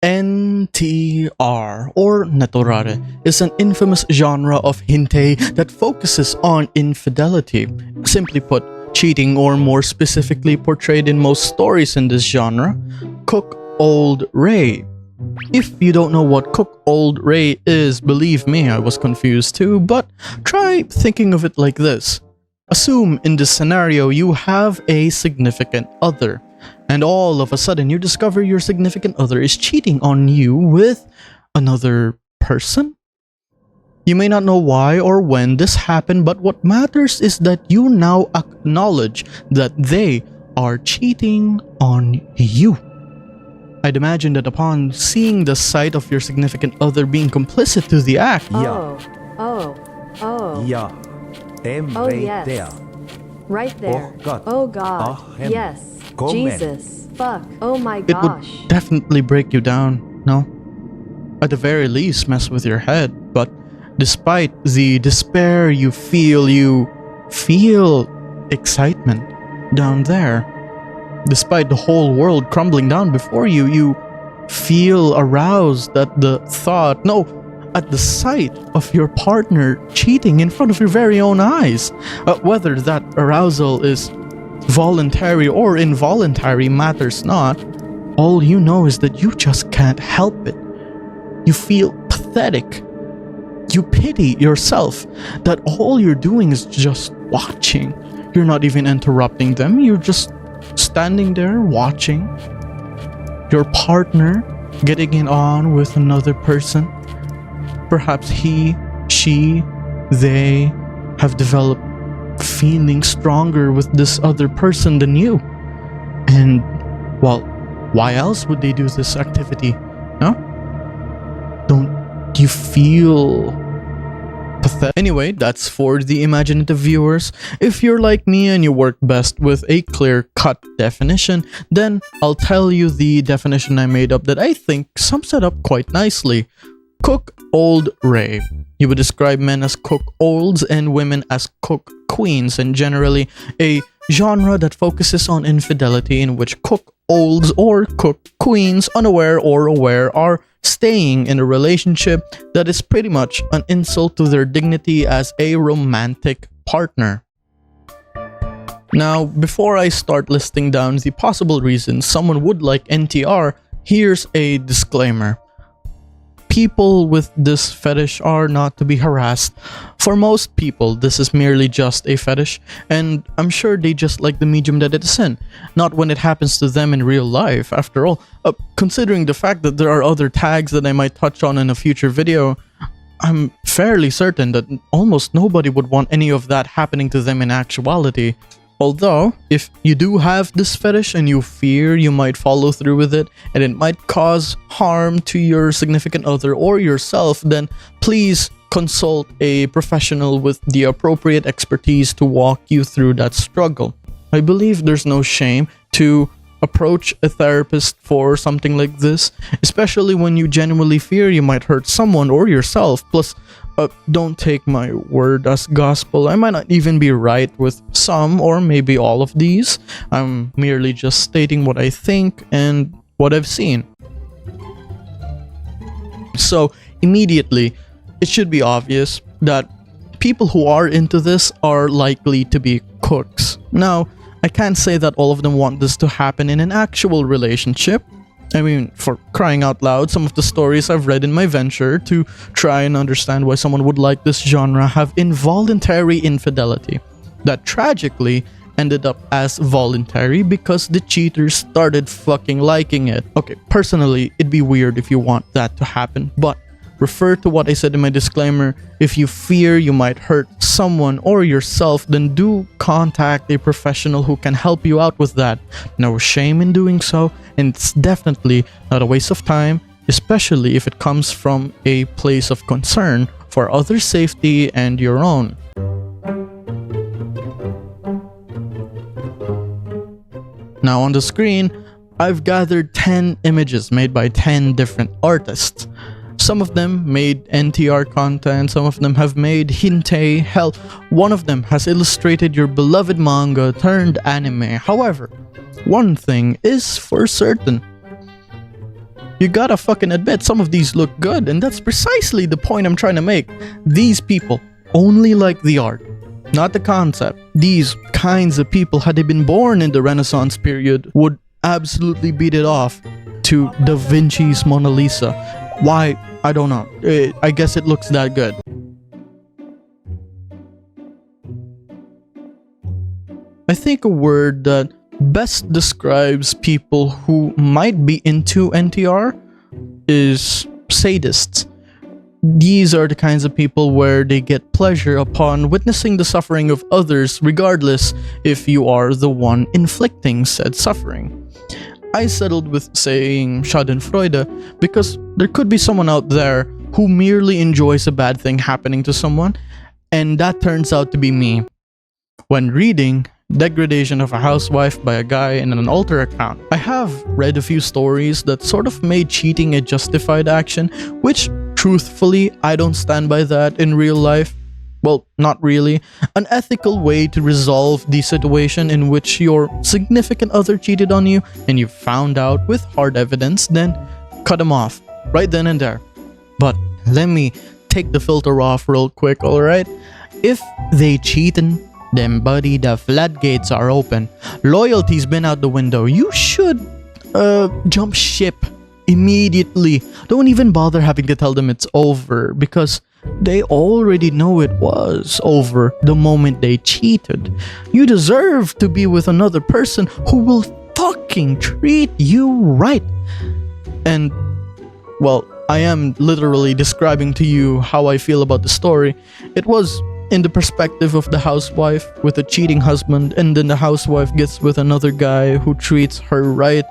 NTR, or Naturare, is an infamous genre of hintei that focuses on infidelity. Simply put, cheating, or more specifically portrayed in most stories in this genre, Cook Old Ray. If you don't know what Cook Old Ray is, believe me, I was confused too, but try thinking of it like this. Assume in this scenario you have a significant other, and all of a sudden you discover your significant other is cheating on you with another person? You may not know why or when this happened, but what matters is that you now acknowledge that they are cheating on you. I'd imagine that upon seeing the sight of your significant other being complicit to the act, Oh, Yeah. yes. There. Right there. Oh, God. Oh God. Ahem. Yes. Comment. Jesus. Fuck. Oh my it would gosh. definitely break you down, no? At the very least, mess with your head, but despite the despair you feel excitement down there. Despite the whole world crumbling down before you, you feel aroused at the sight of your partner cheating in front of your very own eyes. Whether that arousal is voluntary or involuntary matters not. All you know is that you just can't help it. You feel pathetic. You pity yourself that all you're doing is just watching. You're not even interrupting them. You're just standing there watching your partner getting it on with another person. Perhaps he, she, they have developed feelings stronger with this other person than you. And, well, why else would they do this activity? No? Don't you feel pathetic? Anyway, that's for the imaginative viewers. If you're like me and you work best with a clear-cut definition, then I'll tell you the definition I made up that I think sums it up quite nicely. Cook Old Ray. You would describe men as cook olds and women as cook queens, and generally a genre that focuses on infidelity in which cook olds or cook queens, unaware or aware, are staying in a relationship that is pretty much an insult to their dignity as a romantic partner. Now, before I start listing down the possible reasons someone would like NTR, here's a disclaimer. People with this fetish are not to be harassed. For most people, this is merely just a fetish, and I'm sure they just like the medium that it is in, not when it happens to them in real life. After all, considering the fact that there are other tags that I might touch on in a future video, I'm fairly certain that almost nobody would want any of that happening to them in actuality. Although, if you do have this fetish and you fear you might follow through with it and it might cause harm to your significant other or yourself, then please consult a professional with the appropriate expertise to walk you through that struggle. I believe there's no shame to approach a therapist for something like this, especially when you genuinely fear you might hurt someone or yourself. Plus, don't take my word as gospel. I might not even be right with some or maybe all of these. I'm merely just stating what I think and what I've seen. So, immediately, it should be obvious that people who are into this are likely to be cooks. Now, I can't say that all of them want this to happen in an actual relationship. I mean, for crying out loud, some of the stories I've read in my venture to try and understand why someone would like this genre have involuntary infidelity that tragically ended up as voluntary because the cheaters started fucking liking it. Okay, personally, it'd be weird if you want that to happen, but refer to what I said in my disclaimer. If you fear you might hurt someone or yourself, then do contact a professional who can help you out with that. No shame in doing so, and it's definitely not a waste of time, especially if it comes from a place of concern for others' safety and your own. Now on the screen, I've gathered 10 images made by 10 different artists. Some of them made NTR content, some of them have made hintei, hell, one of them has illustrated your beloved manga turned anime. However, one thing is for certain. You gotta fucking admit some of these look good, and that's precisely the point I'm trying to make. These people only like the art, not the concept. These kinds of people, had they been born in the Renaissance period, would absolutely beat it off to Da Vinci's Mona Lisa. Why? I don't know. I guess it looks that good. I think a word that best describes people who might be into NTR is sadists. These are the kinds of people where they get pleasure upon witnessing the suffering of others, regardless if you are the one inflicting said suffering. I settled with saying Schadenfreude because there could be someone out there who merely enjoys a bad thing happening to someone, and that turns out to be me. When reading Degradation of a Housewife by a guy in an alter account, I have read a few stories that sort of made cheating a justified action, which truthfully, I don't stand by that in real life. Well, not really. An ethical way to resolve the situation in which your significant other cheated on you and you found out with hard evidence, then cut them off right then and there. But let me take the filter off real quick, alright? If they cheating, then buddy, the floodgates are open. Loyalty's been out the window. You should jump ship immediately. Don't even bother having to tell them it's over, because they already know it was over the moment they cheated. You deserve to be with another person who will fucking treat you right. And, well, I am literally describing to you how I feel about the story. It was in the perspective of the housewife with a cheating husband, and then the housewife gets with another guy who treats her right.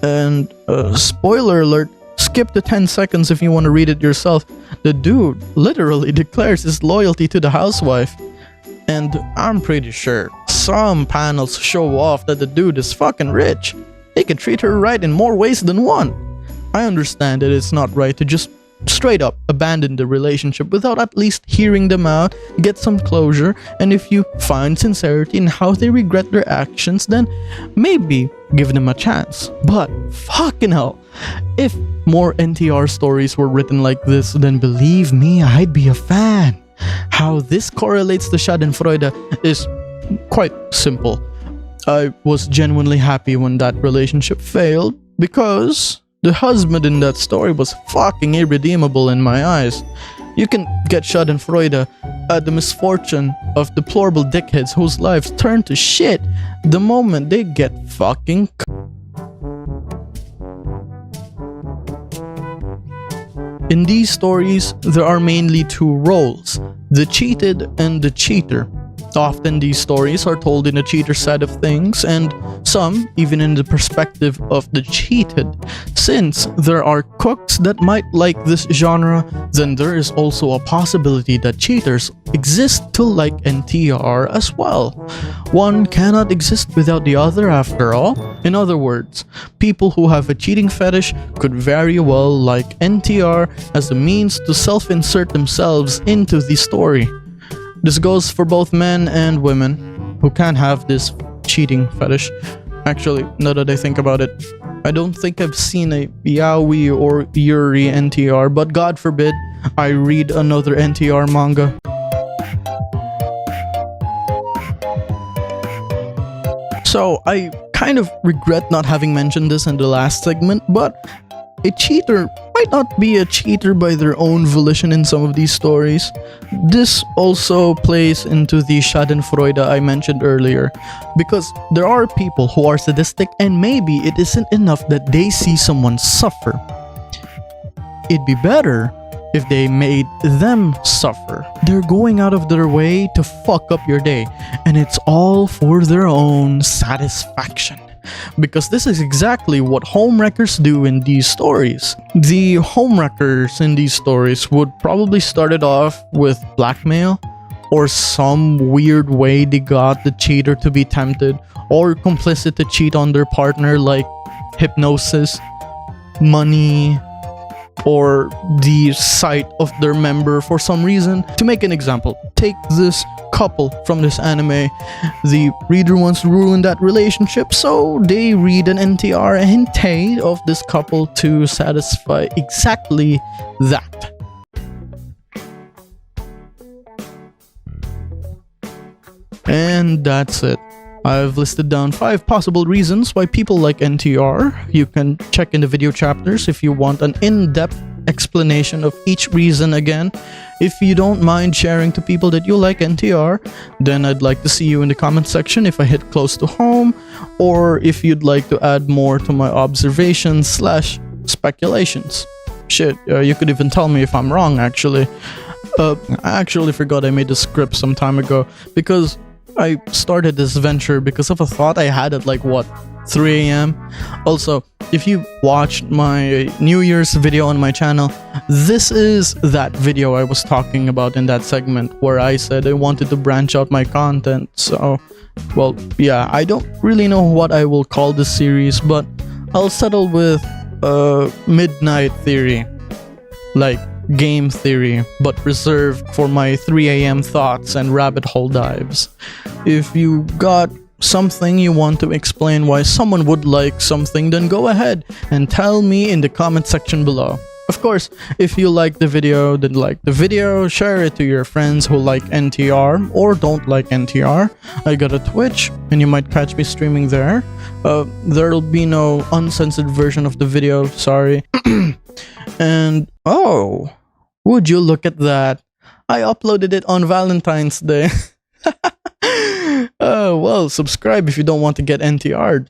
And spoiler alert, skip the 10 seconds if you want to read it yourself. The dude literally declares his loyalty to the housewife. And I'm pretty sure some panels show off that the dude is fucking rich. He can treat her right in more ways than one. I understand that it's not right to just straight up abandon the relationship without at least hearing them out, get some closure, and if you find sincerity in how they regret their actions, then maybe give them a chance. But fucking hell, if more NTR stories were written like this, then believe me, I'd be a fan. How this correlates to Schadenfreude is quite simple. I was genuinely happy when that relationship failed because the husband in that story was fucking irredeemable in my eyes. You can get Schadenfreude at the misfortune of deplorable dickheads whose lives turn to shit the moment they get fucking In these stories, there are mainly two roles, the cheated and the cheater. Often these stories are told in the cheater side of things, and some even in the perspective of the cheated. Since there are cooks that might like this genre, then there is also a possibility that cheaters exist to like NTR as well. One cannot exist without the other after all. In other words, people who have a cheating fetish could very well like NTR as a means to self-insert themselves into the story. This goes for both men and women who can have this cheating fetish. Actually, now that I think about it, I don't think I've seen a yaoi or yuri NTR, but God forbid I read another NTR manga. So I kind of regret not having mentioned this in the last segment, but a cheater might not be a cheater by their own volition in some of these stories. This also plays into the Schadenfreude I mentioned earlier, because there are people who are sadistic and maybe it isn't enough that they see someone suffer. It'd be better if they made them suffer. They're going out of their way to fuck up your day, and it's all for their own satisfaction. Because this is exactly what homewreckers do in these stories. The homewreckers in these stories would probably start it off with blackmail, or some weird way they got the cheater to be tempted or complicit to cheat on their partner, like hypnosis, money, or the sight of their member for some reason. To make an example, take this couple from this anime. The reader wants to ruin that relationship, so they read an NTR hentai of this couple to satisfy exactly that. And that's it. I've listed down 5 possible reasons why people like NTR. You can check in the video chapters if you want an in-depth explanation of each reason again. If you don't mind sharing to people that you like NTR, then I'd like to see you in the comment section if I hit close to home, or if you'd like to add more to my observations / speculations. Shit, you could even tell me if I'm wrong, actually. I actually forgot I made a script some time ago, because I started this venture because of a thought I had at like, what, 3 a.m? Also, if you watched my New Year's video on my channel, this is that video I was talking about in that segment where I said I wanted to branch out my content. So, well, yeah, I don't really know what I will call this series, but I'll settle with Midnight Theory, like game theory, but reserved for my 3 a.m. thoughts and rabbit hole dives. If you got something you want to explain why someone would like something, then go ahead and tell me in the comment section below. Of course, if you like the video, then like the video, share it to your friends who like NTR or don't like NTR. I got a Twitch, and you might catch me streaming there. There'll be no uncensored version of the video, sorry. And, oh, would you look at that? I uploaded it on Valentine's Day. Well, subscribe if you don't want to get NTR'd.